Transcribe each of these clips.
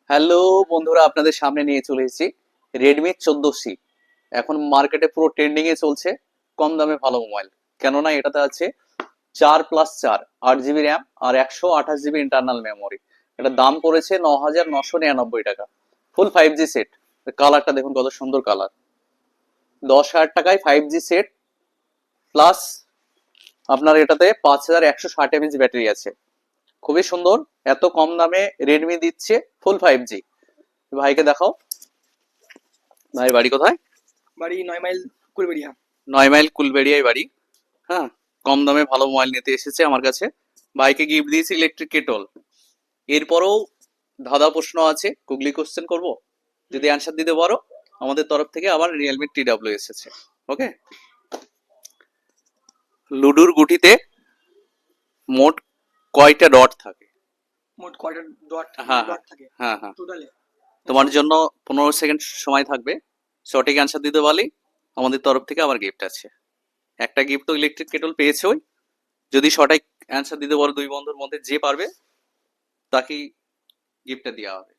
Hello বন্ধুরা, আপনাদের সামনে নিয়ে চলে এসেছি রেডমি 14C। এখন মার্কেটে পুরো ট্রেন্ডিং এ চলছে, কম দামে ভালো মোবাইল। কেননা এটাতে আছে 4+4 8 জিবি র্যাম আর 128 জিবি ইন্টারনাল মেমোরি। এটার দাম পড়েছে 9,999 টাকা। ফুল 5G সেট। কালারটা দেখুন কত সুন্দর কালার। 10,000 টাকায় 5G সেট প্লাস আপনার এটাতে 5,160 mAh ব্যাটারি আছে। খুবই সুন্দর, এত কম দামে রেডমি দিচ্ছে ফুল 5G। ভাইকে দেখাও, ভাই বাড়ি কোথায়? বাড়ি 9 মাইল কুলবেড়িয়া। 9 মাইল কুলবেড়িয়ায় বাড়ি। হ্যাঁ, কম দামে ভালো মোবাইল নিতে এসেছে আমার কাছে। ভাইকে গিফট দিয়েছি ইলেকট্রিক কেটল। এরপরও ধাঁধা প্রশ্ন আছে, গুগলি কোশ্চেন করব, যদি অ্যান্সার দিতে পারো আমাদের তরফ থেকে আবার রিয়েলমি TW এসেছে। ওকে, লুডুর গুটিতে মোট কয়টা ডট থাকে? মোট কয়টা ডট হ্যাঁ ডট থাকে হ্যাঁ হ্যাঁ, টোটালে? তোমার জন্য 15 সেকেন্ড সময় থাকবে। সঠিক অ্যান্সার দিতে পারলে আমাদের তরফ থেকে আবার গিফট আছে। একটা গিফট তো ইলেকট্রিক কেটল পেয়েছোই। যদি সঠিক অ্যান্সার দিতে পারো দুই বন্ধুর মধ্যে যে পারবে তাকেই গিফটটা দেওয়া হবে।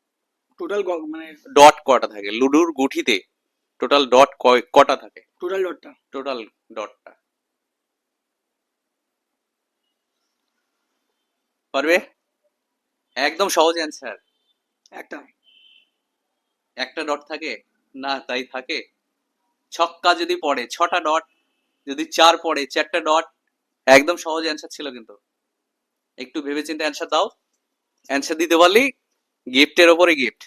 টোটাল মানে ডট কটা থাকে লুডুর গুঠিতে? টোটাল ডট কটা থাকে? টোটাল ডটটা টোটাল ডটটা পারবে? একদম সহজ অ্যান্সার। একটা। একটা ডট থাকে না? তাই থাকে। ছক্কা যদি পড়ে 6টা ডট, যদি 4 পড়ে 4টা ডট। একদম সহজ অ্যান্সার ছিল, কিন্তু একটু ভেবেচিন্তে অ্যান্সার দাও। অ্যান্সার দিতে পারলি গিফটের ওপরে গিফট।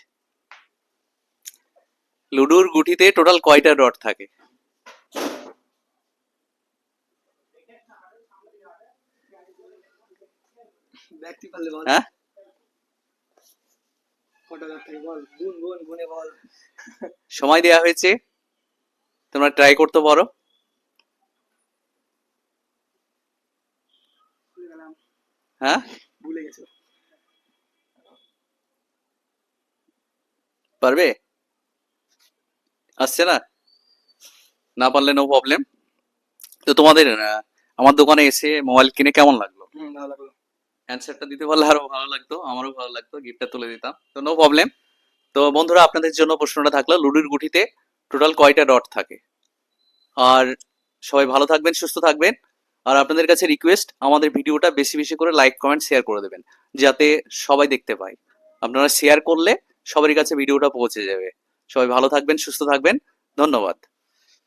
লুডুর গুঠিতে টোটাল কয়টা ডট থাকে? ব্যক্তি পারলে বল। হ্যাঁ, কটা ডট থাকে বল, গুন গুন গুনে বল। সময় দেওয়া হয়েছে, তোমরা ট্রাই করতে পারো। ভুলে গেলাম। হ্যাঁ, ভুলে গেছো। পারবে? আসছে না? না পারলে নো প্রবলেম। তো তোমাদের আমার দোকানে এসে মোবাইল কিনে কেমন লাগলো? ভালো লাগলো। অ্যান্সারটা দিতে পারলে আরো ভালো লাগতো, আমারও ভালো লাগতো, গিফটটা তুলে দিতাম। তো নো প্রবলেম। তো বন্ধুরা, আপনাদের জন্য প্রশ্নটা থাকলো, লুডুর গুঠিতে টোটাল কয়টা ডট থাকে? আর সবাই ভালো থাকবেন, সুস্থ থাকবেন। আর আপনাদের কাছে রিকোয়েস্ট, আমাদের ভিডিওটা বেশি বেশি করে লাইক কমেন্ট শেয়ার করে দেবেন, যাতে সবাই দেখতে পায়। আপনারা শেয়ার করলে সবার কাছে ভিডিওটা পৌঁছে যাবে। সবাই ভালো থাকবেন, সুস্থ থাকবেন। ধন্যবাদ।